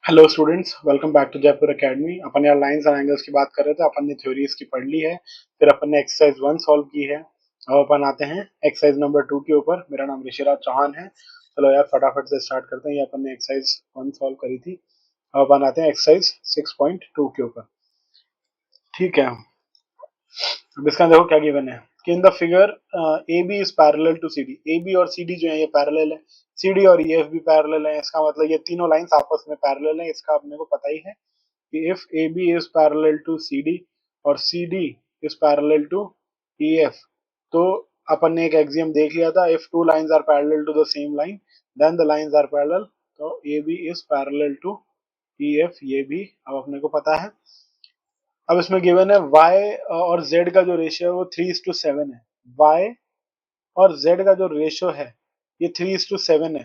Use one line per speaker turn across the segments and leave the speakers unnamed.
Hello students, welcome back to Jaipur academy. अपन यार lines and angles की बात कर रहे थे। अपन ने थ्योरीज की पढ़ ली है, फिर अपन ने एक्सरसाइज 1 सॉल्व की है। अब अपन आते हैं एक्सरसाइज नंबर 2 के ऊपर। मेरा नाम ऋषिराज चौहान है। चलो यार फटाफट से स्टार्ट करते हैं। ये अपन ने एक्सरसाइज 1 सॉल्व करी थी। अब अपन आते हैं एक्सरसाइज 6.2 के ऊपर। ठीक है, अब इसका देखो क्या गिवन है कि in the figure A B is parallel to C D. A B और सी डी जो है ये पैरेलल है, सी डी और ई एफ भी पैरेलल है। इसका मतलब ये तीनों लाइंस आपस में पैरेलल है। इसका अपने को पता ही है कि if AB is parallel to CD और CD is parallel to EF, तो अपन ने एक एक्सियम देख लिया था, if two lines are parallel to the same line then the lines are parallel। तो AB is parallel to EF, ये भी अब अपने को पता है। अब इसमें गिवन है y और z का जो रेशियो है वो 3:7 है। y और z का जो रेशियो है ये 3:7 है।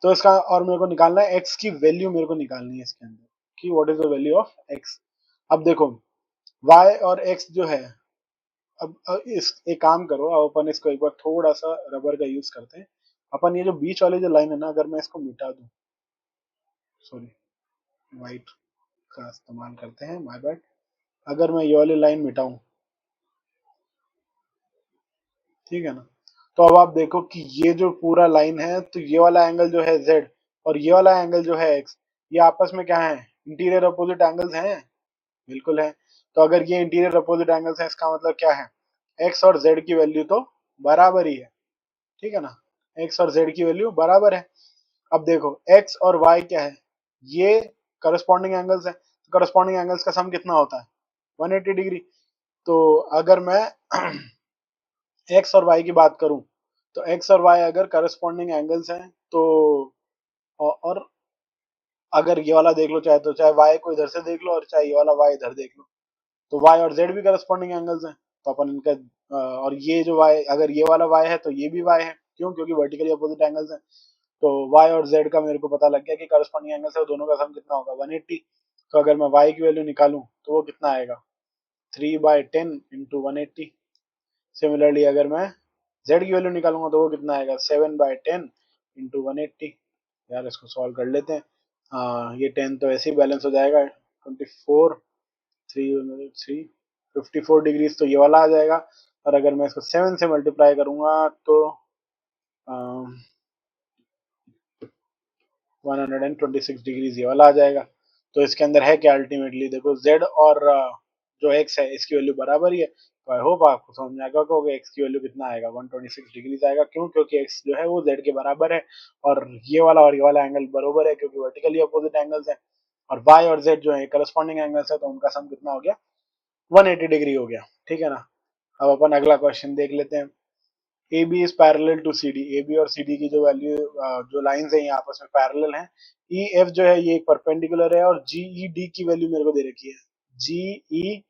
तो इसका और मेरे को निकालना है x की वैल्यू, मेरे को निकालनी है इसके अंदर कि what is the value of x। अब देखो y और x जो है, अब इस एक काम करो, अब अपन इसको एक बार थोड़ा सा रबर का यूज करते हैं। अपन ये जो बीच वाली जो लाइन है ना, अगर मैं इसको मिटा दूं, सॉरी वाइट का इस्तेमाल करते हैं, माय बैड। अगर मैं ये वाली लाइन मिटाऊं, ठीक है ना, तो अब आप देखो कि ये जो पूरा लाइन है, तो ये वाला एंगल जो है z और ये वाला एंगल जो है x, ये आपस में क्या है, इंटीरियर अपोजिट एंगल्स हैं। बिल्कुल है। तो अगर ये इंटीरियर अपोजिट एंगल्स है, इसका मतलब क्या है, x और z की वैल्यू तो बराबर ही है। ठीक है ना, x और z की वैल्यू बराबर है। अब देखो x और y क्या है, ये करस्पॉन्डिंग एंगल्स है। तो करस्पॉन्डिंग एंगल्स का सम कितना होता है, 180 डिग्री। तो अगर मैं x और y की बात करूं, तो x और y अगर करस्पॉन्डिंग एंगल्स हैं, तो और अगर ये वाला देख लो, चाहे y को इधर से देख लो और चाहे ये वाला y इधर देख लो, तो y और z भी करस्पॉन्डिंग एंगल्स हैं। तो अपन इनका और ये जो y, अगर ये वाला y है तो ये भी y है। क्यों? क्योंकि वर्टिकली अपोजिट एंगल्स हैं। तो y और z का मेरे को पता लग गया कि करस्पॉन्डिंग एंगल्स है, दोनों का सम कितना होगा, 180। तो अगर मैं y की वैल्यू निकालूं तो वो कितना आएगा, 3/10 इंटू 180। सिमिलरली अगर मैं z की वैल्यू निकालूंगा तो वो कितना आएगा, 7/10 इंटू 180। यार इसको सॉल्व कर लेते हैं। ये 10 तो ऐसे ही बैलेंस हो जाएगा, 24 3 54 डिग्रीज तो ये वाला आ जाएगा। और अगर मैं इसको 7 से मल्टीप्लाई करूंगा तो 126 डिग्रीज ये वाला आ जाएगा। तो इसके अंदर है क्या, अल्टीमेटली देखो z और जो x है इसकी वैल्यू बराबर ही है। तो आई होप आपको समझ में आएगा कि x की वैल्यू कितना आएगा, 126 डिग्रीज आएगा। क्यों? क्योंकि x जो है वो z के बराबर है और ये वाला एंगल बराबर है, क्योंकि वर्टिकली अपोजिट एंगल्स है। और y और z जो है करस्पॉन्डिंग एंगल्स है, तो उनका सम कितना हो गया, 180 डिग्री हो गया। ठीक है ना। अब अपन अगला क्वेश्चन देख लेते हैं। A B is parallel to C D. A B और सी डी की जो वैल्यू, जो लाइंस है ये आपस में पैरेलल हैं। ई एफ जो है ये एक परपेंडिकुलर है और जी ई डी की वैल्यू मेरे को दे रखी है। जी ई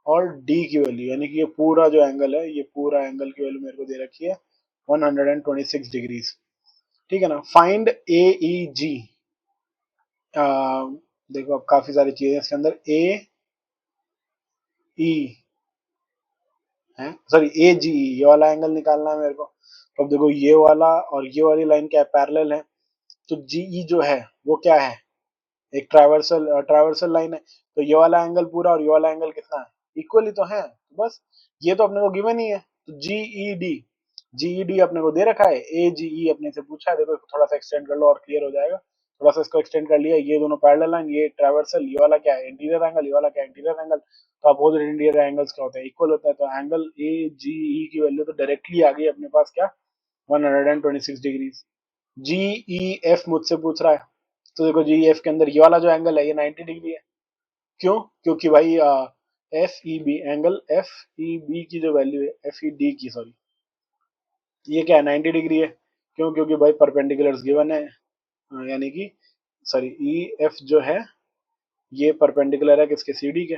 और डी की वैल्यू, यानी कि ये पूरा जो एंगल है, ये पूरा एंगल की वैल्यू मेरे को दे रखी है 126 डिग्रीज। ठीक है ना। फाइंड ए ई जी। देखो अब काफी सारी चीजें इसके अंदर, ए ई है, सॉरी ए जी, ये वाला एंगल निकालना है मेरे को। तो अब देखो ये वाला और ये वाली लाइन क्या है, पैरेलल है। तो जीई जो है वो क्या है, एक ट्रावर्सल लाइन है। तो ये वाला एंगल पूरा और ये वाला एंगल कितना है, इक्वली तो है। तो बस ये तो अपने को गिवन ही है। तो जीईडी अपने को दे रखा है, ए जीई अपने से पूछा है। देखो थोड़ा सा एक्सटेंड कर लो और क्लियर हो जाएगा। थोड़ा सा इसको एक्सटेंड कर लिया, ये दोनों पैरेलल लाइन, ये ट्रावर्सल, ये वाला क्या है, इंटीरियर एंगल, ये वाला क्या है, इंटीरियर एंगल। तो अपोजिट इंटीरियर एंगल्स क्या होते हैं, इक्वल होता है। तो एंगल ए जी ई की वैल्यू तो डायरेक्टली आ गई अपने पास, क्या, 126 डिग्री। जी ई एफ मुझसे पूछ रहा है, तो देखो जी एफ के अंदर ये वाला जो एंगल है ये 90 डिग्री है। क्यों? क्योंकि भाई F E B, angle F E B की जो वैल्यू है, एफ ई डी की सॉरी, ये क्या है, 90 डिग्री है। क्यों? क्योंकि भाई परपेंडिकुलर्स गिवन है, यानी कि सॉरी ई एफ जो है ये परपेंडिकुलर है किसके, सी डी के।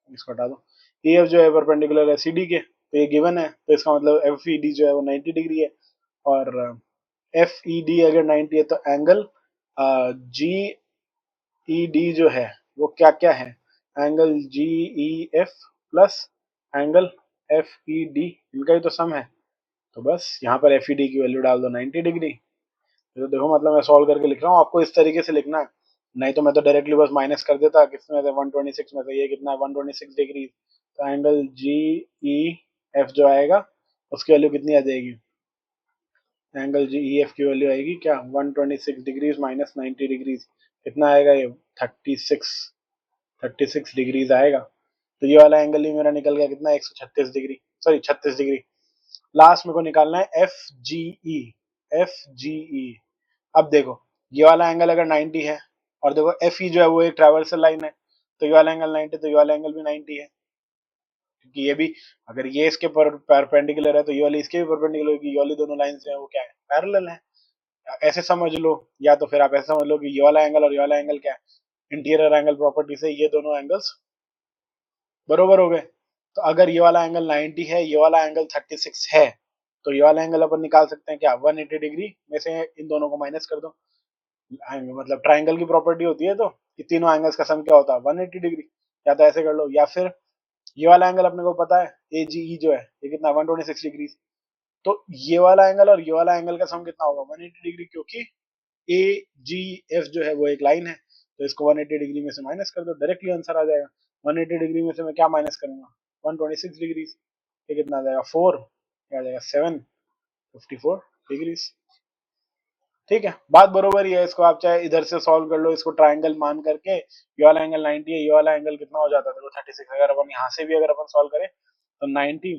इसको हटा दो। ई एफ जो है परपेंडिकुलर है सी डी के, तो ये गिवन है। तो इसका मतलब एफ ई डी जो है वो 90 डिग्री है। और एफ ई डी अगर 90 है तो एंगल जी ई डी जो है वो क्या क्या है, angle G E F plus angle F E D, इनका ही तो सम है। तो बस यहाँ पर एफ ई डी की वैल्यू डाल दो 90 डिग्री। तो देखो मतलब मैं सॉल्व करके लिख रहा हूँ, आपको इस तरीके से लिखना है। नहीं तो मैं तो डायरेक्टली बस माइनस कर देता किसमें से 126 में से, ये कितना है 126 डिग्री। तो एंगल जी ई एफ जो आएगा उसकी वैल्यू कितनी आ जाएगी, एंगल जी ई एफ की वैल्यू आएगी क्या 126 डिग्रीज माइनस 90 डिग्रीज, कितना आएगा ये 36 डिग्रीज आएगा। तो ये वाला एंगल ही मेरा निकल गया कितना 136 डिग्री, सॉरी 36 डिग्री। लास्ट मेरे को निकालना है एफ जी ई, एफ जी ई। अब देखो ये वाला एंगल अगर 90 है और देखो एफ ई जो है वो एक ट्रैवर्सल लाइन है, तो ये वाला एंगल 90, तो ये वाला एंगल भी 90 है, क्योंकि ये भी अगर ये इसके परपेंडिकुलर है तो ये वाली इसके भी परपेंडिकुलर होगी, ये वाली दोनों लाइन है वो क्या है पैरेलल है। ऐसे समझ लो, या तो फिर आप ऐसे समझ लो कि ये वाला एंगल और ये वाला एंगल क्या है इंटीरियर एंगल प्रॉपर्टी से ये दोनों एंगल्स बरोबर हो गए। तो अगर ये वाला एंगल 90 है, ये वाला एंगल 36 है, तो ये वाला एंगल अपन निकाल सकते हैं क्या 180 डिग्री में से इन दोनों को माइनस कर दो। मतलब ट्राइंगल की प्रॉपर्टी होती है तो कि तीनों एंगल्स का सम क्या होता है 180 डिग्री। या तो ऐसे कर लो, या फिर ये वाला एंगल अपने को पता है ए जी ई जो है ये कितना 126 डिग्री, तो ये वाला एंगल और ये वाला एंगल का सम कितना होगा 180 डिग्री, क्योंकि ए जी एफ जो है वो एक लाइन है। तो इसको 180 डिग्री में से माइनस कर दो, डायरेक्टली आंसर आ जाएगा। 180 डिग्री में से मैं क्या माइनस करूंगा 126 डिग्री, ये कितना आ जाएगा 4, क्या आ जाएगा 754 डिग्री। ठीक है, बात बरोबर ही है। इसको आप चाहे इधर से सॉल्व कर लो, इसको ट्राइंगल मान करके, ये वाला एंगल 90 है, ये वाला एंगल कितना हो जाता है देखो 36। अगर अपन यहाँ से भी अगर अपन सॉल्व करें तो 90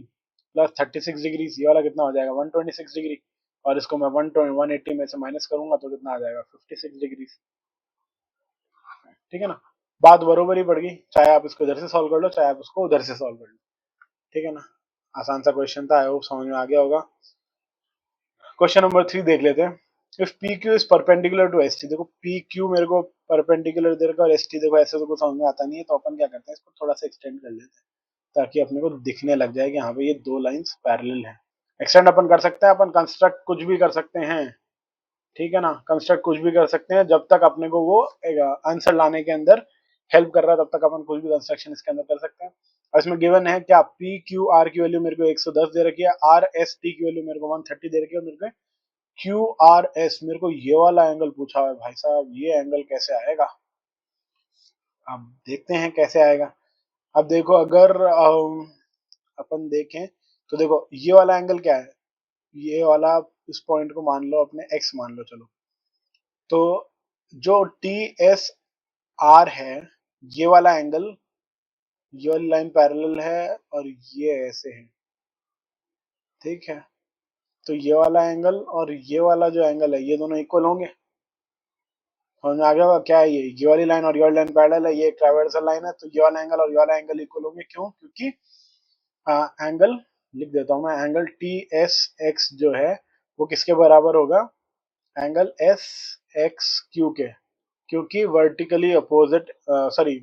प्लस 36 डिग्री, ये वाला कितना हो जाएगा 126 डिग्री, और इसको मैं 180 में से माइनस करूंगा तो कितना आ जाएगा 56 डिग्री। ठीक है ना, बात बरोबर ही पड़ गई, चाहे आप इसको इधर से सॉल्व कर लो चाहे आप उसको उधर से सॉल्व कर लो। ठीक है ना, आसान सा क्वेश्चन था, आई होप समझ में आ गया होगा। क्वेश्चन नंबर 3 देख लेते हैं। If P Q is perpendicular to S T, देखो पी क्यू मेरे को परपेंडिकुलर दे रखा है और एस टी देखो ऐसे तो कुछ समझ में आता नहीं है, तो अपन क्या करते हैं इसको थोड़ा सा एक्सटेंड कर लेते हैं ताकि अपने को दिखने लग जाए कि हाँ भाई ये दो लाइंस पैरेलल हैं। एक्सटेंड अपन कर सकते हैं, अपन कंस्ट्रक्ट कुछ भी कर सकते हैं, ठीक है ना, कंस्ट्रक्ट कुछ भी कर सकते हैं जब तक अपने को वो आंसर लाने के अंदर हेल्प कर रहा है, तब तक अपन कुछ भी कंस्ट्रक्शन इसके अंदर कर सकते हैं। और इसमें गिवन है क्या पी क्यू आर की वैल्यू मेरे को 110 दे रखी है, आर एस टी की वैल्यू मेरे को 130 दे रखी है, और मेरे को क्यू आर एस मेरे को ये वाला एंगल पूछा है। भाई साहब ये एंगल कैसे आएगा, अब देखते हैं कैसे आएगा। अब देखो अगर अपन देखें तो देखो ये वाला एंगल क्या है, ये वाला इस पॉइंट को मान लो अपने एक्स मान लो चलो, तो जो टी एस आर है ये वाला एंगल, ये वाली लाइन पैरेलल है और ये ऐसे है, ठीक है। तो ये वाला एंगल और ये वाला जो एंगल है ये दोनों इक्वल होंगे, समझ में आ गया होगा क्या है ये वाली लाइन और ये वाली लाइन पैरेलल है, ये एक ट्रावर्सल लाइन है, तो ये वाला एंगल और ये वाला एंगल इक्वल होंगे। क्यों, क्योंकि एंगल लिख देता हूं मैं, एंगल टी एस एक्स जो है वो किसके बराबर होगा, एंगल एस एक्स क्यू के, क्योंकि vertically opposite sorry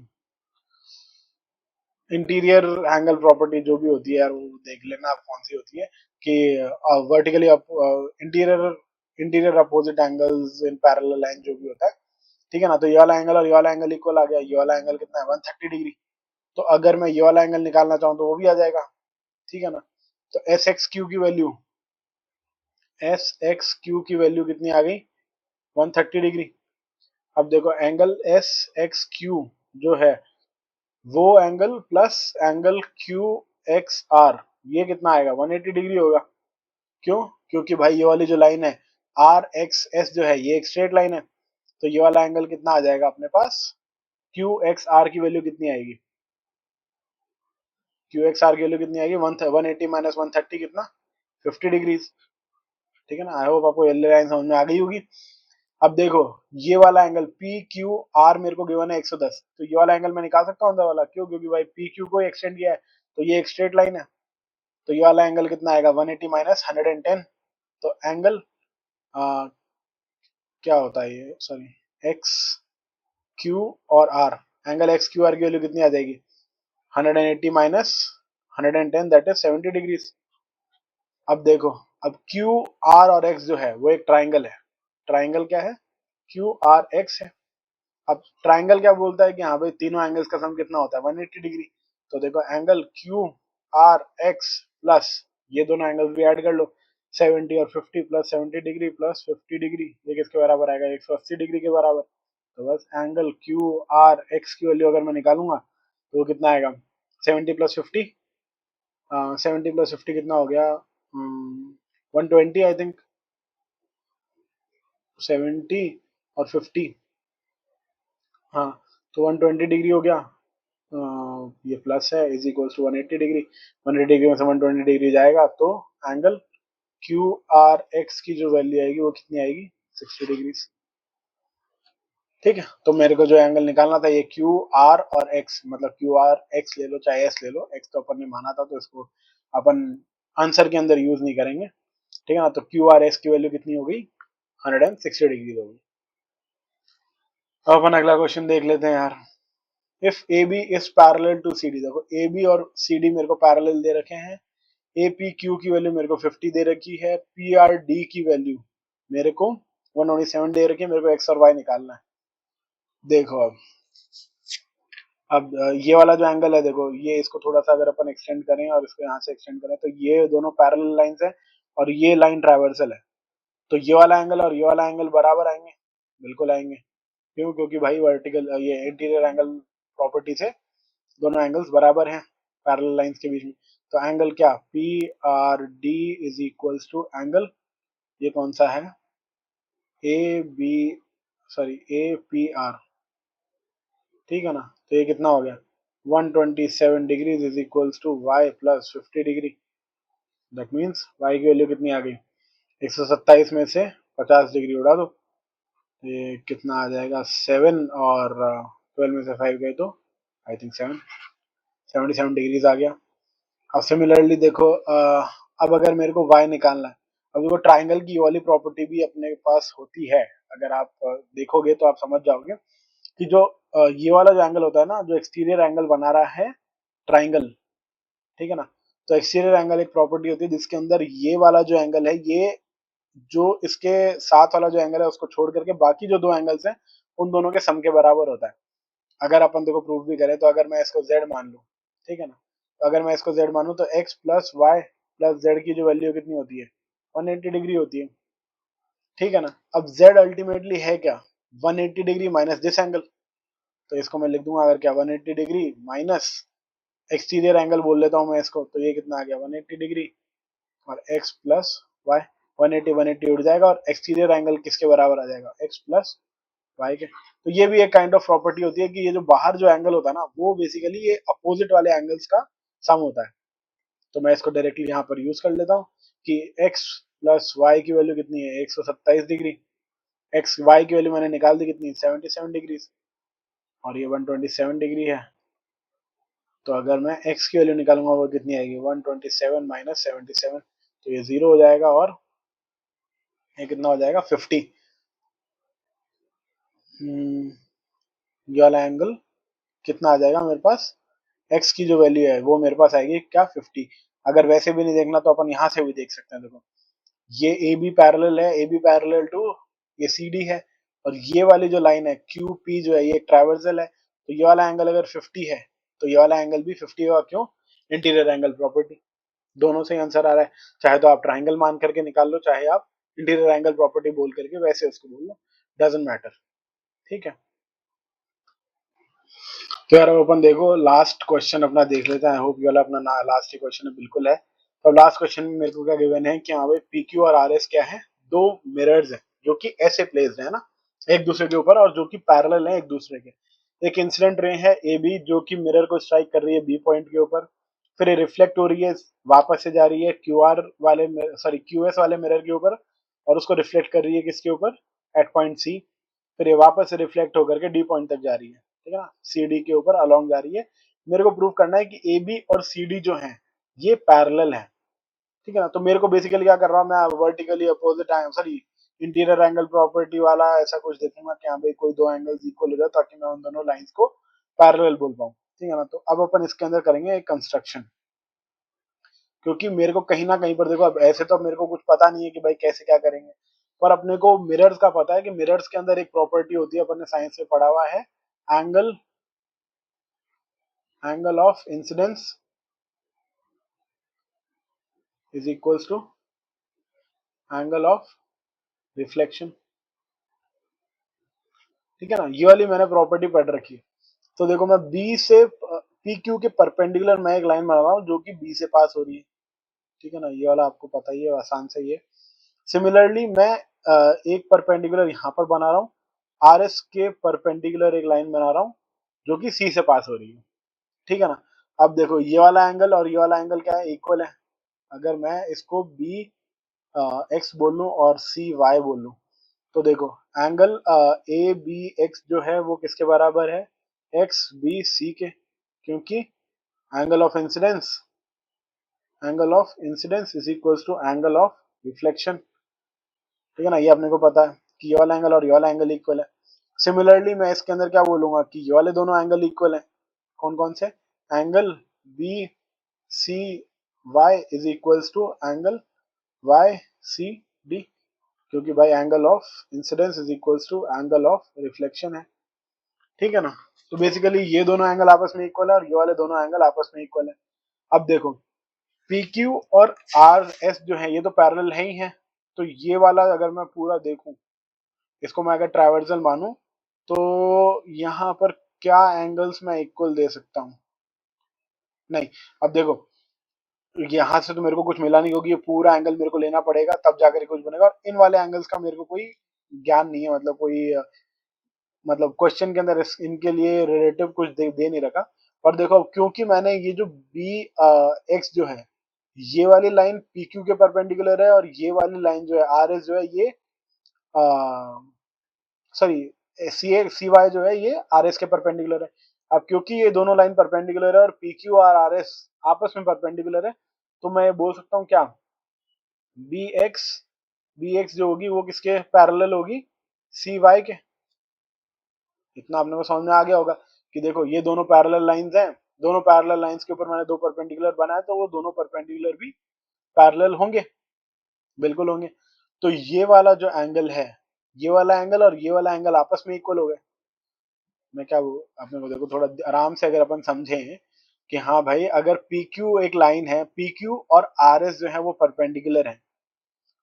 interior angle property जो भी होती है यार वो देख लेना आप कौन सी होती है, कि vertically interior interior opposite angles in parallel line जो भी होता है, ठीक है ना। तो ये वाला एंगल और ये वाला एंगल इक्वल आ गया, ये वाला एंगल कितना है 130 डिग्री, तो अगर मैं ये वाला एंगल निकालना चाहूँ तो वो भी आ जाएगा, ठीक है ना। तो एस एक्स क्यू की वैल्यू, एस एक्स क्यू की वैल्यू कितनी आ गई 130 डिग्री। अब देखो एंगल एस एक्स क्यू जो है वो angle plus angle Q X R, ये कितना आएगा 180 डिग्री होगा। क्यों, क्योंकि भाई ये वाली जो लाइन है आर एक्स एस जो है ये एक स्ट्रेट लाइन है, तो ये वाला एंगल कितना आ जाएगा अपने पास, क्यू एक्स आर की वैल्यू कितनी आएगी, क्यू एक्स आर की वैल्यू कितनी आएगी 180 माइनस 130 कितना 50 डिग्रीज। ठीक है ना, आई होप आपको ये लाइन समझ में आ गई होगी। अब देखो ये वाला एंगल पी क्यू आर मेरे को गिवन है 110, तो ये वाला एंगल मैं निकाल सकता हूँ अंदर वाला, क्यों, क्योंकि भाई पी क्यू को एक्सटेंड किया है तो ये एक स्ट्रेट लाइन है, तो ये वाला एंगल कितना आएगा 180 माइनस 110। तो एंगल क्या होता है ये, सॉरी एक्स क्यू और R, angle X Q R की वैल्यू कितनी आ जाएगी 180 माइनस 110 दैट इज 70 डिग्रीज। अब देखो, अब क्यू आर और एक्स जो है वो एक ट्राइंगल है, ट्राइंगल क्या है क्यू आर एक्स है। अब ट्राइंगल क्या बोलता है कि हाँ भाई तीनों एंगल्स का सम कितना होता है 180 डिग्री, तो देखो angle Q R x plus ये दोनों एंगल्स भी ऐड कर लो 70 और 50 प्लस 70 डिग्री प्लस 50 डिग्री, ये किसके बराबर आएगा 180 डिग्री के बराबर। तो बस एंगल क्यू आर एक्स की वैल्यू अगर मैं निकालूंगा तो वो कितना आएगा, 70 प्लस 50, 70 प्लस 50 कितना हो गया, 120 आई थिंक, 70 और 50, हाँ, तो 120 डिग्री हो गया। ये प्लस है, is equals to 180 degree, 180 degree में से 120 डिग्री जाएगा तो एंगल क्यू आर एक्स की जो वैल्यू आएगी वो कितनी आएगी, 60 डिग्री। ठीक है, तो मेरे को जो एंगल निकालना था ये क्यू आर और एक्स, मतलब क्यू आर एक्स ले लो चाहे एस ले लो, एक्स तो अपन ने माना था तो इसको अपन आंसर के अंदर यूज नहीं करेंगे। ठीक है ना, तो क्यू आर एक्स की वैल्यू कितनी हो गई, 160 डिग्री हो गई। अब अपन अगला क्वेश्चन देख लेते हैं यार। If A B is parallel to C D, देखो ए बी और सी डी मेरे को पैरेलल दे रखे हैं, ए पी क्यू की वैल्यू मेरे को 50 दे रखी है, पी आर डी की वैल्यू मेरे को 127 दे रखी है, मेरे को एक्स और वाई निकालना है। देखो अब ये वाला जो एंगल है, देखो ये, इसको थोड़ा सा अगर अपन एक्सटेंड करें और इसको यहाँ से एक्सटेंड करें तो ये दोनों पैरेलल लाइंस है और ये लाइन ट्राइवर्सल है, तो ये वाला एंगल और ये वाला एंगल बराबर आएंगे, बिल्कुल आएंगे। क्यों, क्योंकि भाई वर्टिकल ये इंटीरियर एंगल प्रॉपर्टी से दोनों एंगल्स बराबर हैं पैरेलल लाइंस के बीच में। तो एंगल क्या, P R D is equals to angle, ये कौन सा है, A B, sorry A P R, ठीक है ना, तो ये कितना हो गया, 127 degrees is equals to Y plus 50 degree. That means Y की वैल्यू कितनी आ गई, 127 में से 50 डिग्री उड़ा दो, ये कितना आ जाएगा 7, और 12 में से 5 गए तो आई थिंक 77 डिग्रीज आ गया। अब सिमिलरली देखो अब अगर मेरे को y निकालना है, अब देखो ट्राइंगल की ये वाली प्रॉपर्टी भी अपने पास होती है, अगर आप देखोगे तो आप समझ जाओगे कि जो ये वाला जो एंगल होता है ना, जो एक्सटीरियर एंगल बना रहा है ट्राइंगल, ठीक है ना, तो एक्सटीरियर एंगल एक प्रॉपर्टी होती है जिसके अंदर ये वाला जो एंगल है, ये जो इसके साथ वाला जो एंगल है उसको छोड़ करके बाकी जो दो एंगल्स हैं उन दोनों के सम के बराबर होता है। अगर अपन देखो प्रूफ भी करें तो अगर मैं इसको z मान लूं, ठीक है ना, तो अगर मैं इसको z मानूं तो x plus Y plus Z की जो वैल्यू कितनी होती है, 180 डिग्री होती है। ठीक है ना, अब z अल्टीमेटली है क्या, 180 डिग्री माइनस दिस एंगल, तो इसको मैं लिख दूंगा अगर क्या, 180 डिग्री माइनस एक्सटीरियर एंगल बोल लेता हूं मैं इसको, तो ये कितना आ गया 180 डिग्री, और x प्लस वाई, 180 180 उड़ जाएगा और एक्सटीरियर एंगल किसके बराबर आ जाएगा, x प्लस वाई के। तो ये भी एक काइंड ऑफ प्रॉपर्टी होती है कि ये जो बाहर जो एंगल होता है ना वो बेसिकली ये अपोजिट वाले एंगल्स का सम होता है। तो मैं इसको डायरेक्टली यहाँ पर यूज कर लेता हूँ कि x प्लस वाई की वैल्यू कितनी है, 127 डिग्री, एक्स वाई की वैल्यू मैंने निकाल दी कितनी, 77 डिग्री, और ये 127 डिग्री है। तो अगर मैं x की वैल्यू निकालूंगा वो कितनी आएगी, 127 माइनस 77, तो ये 0 हो जाएगा और ये कितना हो जाएगा 50। ये वाला एंगल कितना आ जाएगा मेरे पास, x की जो वैल्यू है वो मेरे पास आएगी क्या 50। अगर वैसे भी नहीं देखना तो अपन यहाँ से भी देख सकते हैं, देखो ये ए बी पैरेलल है, ए बी पैरेलल टू ये सी डी है, और ये वाली जो लाइन है क्यू पी जो है ये ट्राइवर्सल है, तो ये वाला एंगल अगर 50 है तो ये वाला एंगल भी 50 होगा, क्यों, इंटीरियर एंगल प्रॉपर्टी, दोनों से आंसर आ रहा है। चाहे तो आप ट्राइंगल मान करके निकाल लो, चाहे आप इंटीरियर एंगल प्रॉपर्टी बोल करके वैसे उसको बोल लो, डजेंट मैटर। ठीक है, तो यार अब अपन देखो लास्ट क्वेश्चन अपना देख लेते हैं, आई होप ये वाला अपना लास्ट ही क्वेश्चन है, बिल्कुल है। तो लास्ट क्वेश्चन में मेरे को क्या गिवन है कि हाँ भाई पी क्यू और आर एस क्या है, दो मिरर्स हैं जो कि ऐसे प्लेस्ड है ना एक दूसरे के ऊपर और जो कि पैरेलल है एक दूसरे के। एक इंसिडेंट रे है ए बी जो कि मिरर को स्ट्राइक कर रही है बी पॉइंट के ऊपर, फिर ये रिफ्लेक्ट हो रही है, वापस से जा रही है क्यू आर वाले, सॉरी क्यू एस वाले मिरर के ऊपर, और उसको रिफ्लेक्ट कर रही है किसके ऊपर, एट पॉइंट सी, फिर ये वापस से रिफ्लेक्ट होकर के डी पॉइंट तक जा रही है, ठीक है ना, सी डी के ऊपर अलोंग जा रही है। मेरे को प्रूव करना है कि ए बी और सी डी जो है ये पैरेलल है, ठीक है ना, तो मेरे को बेसिकली क्या कर रहा हूँ मैं, vertically opposite sorry interior angle property वाला ऐसा कुछ देखूंगा कि हाँ भाई कोई दो एंगल्स इक्वल हो जाए ताकि मैं उन दोनों लाइंस को पैरेलल बोल पाऊँ, ठीक है ना। तो अब अपन इसके अंदर करेंगे एक कंस्ट्रक्शन, क्योंकि मेरे को कहीं ना कहीं पर देखो अब ऐसे तो मेरे को कुछ पता नहीं है कि भाई कैसे क्या करेंगे, पर अपने को मिरर्स का पता है कि मिरर्स के अंदर एक प्रॉपर्टी होती है, अपन ने साइंस में पढ़ा हुआ है, angle angle of incidence is equals to angle of reflection, ठीक है ना, ये वाली मैंने प्रॉपर्टी पढ़ रखी है। तो देखो मैं बी से पी क्यू के परपेंडिकुलर मैं एक लाइन बना रहा हूँ जो कि बी से पास हो रही है। ठीक है ना, ये वाला आपको पता ही है, आसान से ये। सिमिलरली मैं एक परपेंडिकुलर यहाँ पर बना रहा हूँ, आर एस के परपेंडिकुलर एक लाइन बना रहा हूँ जो कि सी से पास हो रही है। ठीक है ना, अब देखो ये वाला एंगल और ये वाला एंगल क्या है, इक्वल है। अगर मैं इसको बी एक्स बोल लूँ और सी वाई बोल लूँ, तो देखो एंगल ए बी एक्स जो है वो किसके बराबर है, एक्स बी सी के, क्योंकि angle of incidence is equals to angle of reflection. ठीक है ना, ये अपने को पता है कि ये वाला एंगल और ये वाला एंगल इक्वल है। सिमिलरली मैं इसके अंदर क्या बोलूंगा कि ये वाले दोनों एंगल इक्वल है। कौन कौन से, angle B C Y is equals to angle Y C D, क्योंकि भाई angle of incidence is equals to angle of reflection है। ठीक है ना, तो बेसिकली ये दोनों एंगल आपस में इक्वल है और ये वाले दोनों एंगल आपस में इक्वल है। अब देखो पी क्यू और आर एस जो है ये तो पैरेलल है ही है, तो ये वाला अगर मैं पूरा देखूं, इसको मैं अगर ट्रावर्सल मानूं, तो यहाँ पर क्या एंगल्स मैं इक्वल दे सकता हूँ, नहीं। अब देखो यहाँ से तो मेरे को कुछ मिला नहीं, क्योंकि ये पूरा एंगल मेरे को लेना पड़ेगा तब जाकर कुछ बनेगा, और इन वाले एंगल्स का मेरे को कोई ज्ञान नहीं है, मतलब कोई मतलब क्वेश्चन के अंदर इनके लिए रिलेटिव कुछ दे नहीं रखा। पर देखो क्योंकि मैंने ये जो बी एक्स जो है ये वाली लाइन पी क्यू के परपेंडिकुलर है, और ये वाली लाइन जो है आर एस जो है ये सॉरी सी वाई जो है ये आर एस के परपेंडिकुलर है। अब क्योंकि ये दोनों लाइन परपेंडिकुलर है और पी क्यू और आर एस आपस में परपेंडिकुलर है, तो मैं बोल सकता हूँ क्या, बी एक्स जो होगी वो किसके पैरेलल होगी, सी वाई के। इतना अपने को समझ में आ गया होगा कि देखो ये दोनों पैरेलल लाइंस हैं, दोनों पैरेलल लाइंस के ऊपर मैंने दो परपेंडिकुलर बनाए, तो वो दोनों परपेंडिकुलर भी पैरेलल होंगे, बिल्कुल होंगे। तो ये वाला जो एंगल है, ये वाला एंगल और ये वाला एंगल आपस में इक्वल हो गए। मैं क्या वो अपने को देखो थोड़ा आराम से अगर अपन समझें कि हाँ भाई अगर पी क्यू एक लाइन है, पी क्यू और आर एस जो है वो परपेंडिकुलर है,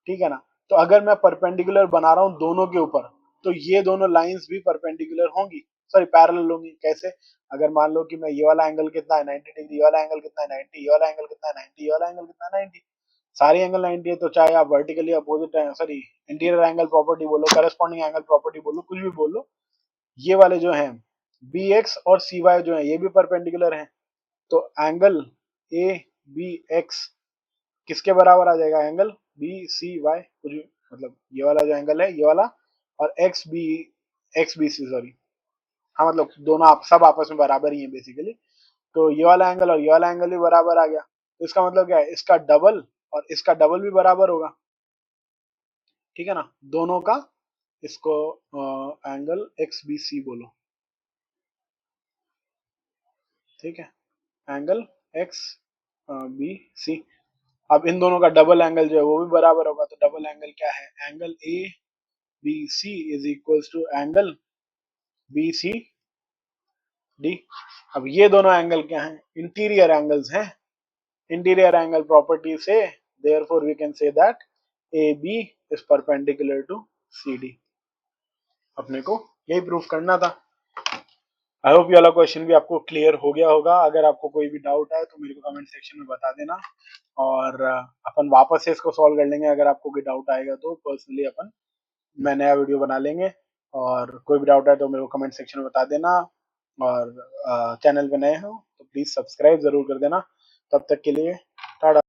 ठीक है ना, तो अगर मैं परपेंडिकुलर बना रहा हूँ दोनों के ऊपर, तो ये दोनों लाइंस भी परपेंडिकुलर होंगी, सॉरी पैरेलल होंगी। कैसे, अगर मान लो कि मैं ये वाला एंगल कितना है 90 डिग्री, ये वाला एंगल कितना है 90, ये वाला एंगल कितना है 90, ये वाला एंगल कितना है 90, सारे एंगल 90 है, तो चाहे आप vertically opposite sorry interior angle property बोलो, करस्पॉन्डिंग एंगल प्रॉपर्टी बोलो, कुछ भी बोलो, ये वाले जो हैं बी एक्स और सी वाई जो है ये भी परपेंडिकुलर हैं। तो एंगल ए बी एक्स किसके बराबर आ जाएगा, एंगल बी सी वाई, कुछ भी मतलब ये वाला जो एंगल है ये वाला, और एक्स बी सी सॉरी, हाँ मतलब दोनों आप सब आपस में बराबर ही है बेसिकली। तो ये वाला एंगल और ये वाला एंगल भी बराबर आ गया, तो इसका मतलब क्या है, इसका डबल और इसका डबल भी बराबर होगा। ठीक है ना, दोनों का इसको एंगल एक्स बी सी बोलो, ठीक है, एंगल एक्स बी सी। अब इन दोनों का डबल एंगल जो है वो भी बराबर होगा, तो डबल एंगल क्या है, angle A B C is equals to angle B C D. अब ये दोनों एंगल क्या हैं, इंटीरियर एंगल्स हैं, इंटीरियर एंगल प्रॉपर्टी से therefore we can say that A B is perpendicular to C D. अपने को यही प्रूफ करना था। आई होप ये वाला क्वेश्चन भी आपको क्लियर हो गया होगा। अगर आपको कोई भी डाउट है तो मेरे को कमेंट सेक्शन में बता देना, और अपन वापस से इसको सॉल्व कर लेंगे। अगर आपको कोई डाउट आएगा तो पर्सनली अपन मैं नया वीडियो बना लेंगे, और कोई भी डाउट है तो मेरे को कमेंट सेक्शन में बता देना। और चैनल पे नए हो तो प्लीज़ सब्सक्राइब ज़रूर कर देना। तब तक के लिए टाटा।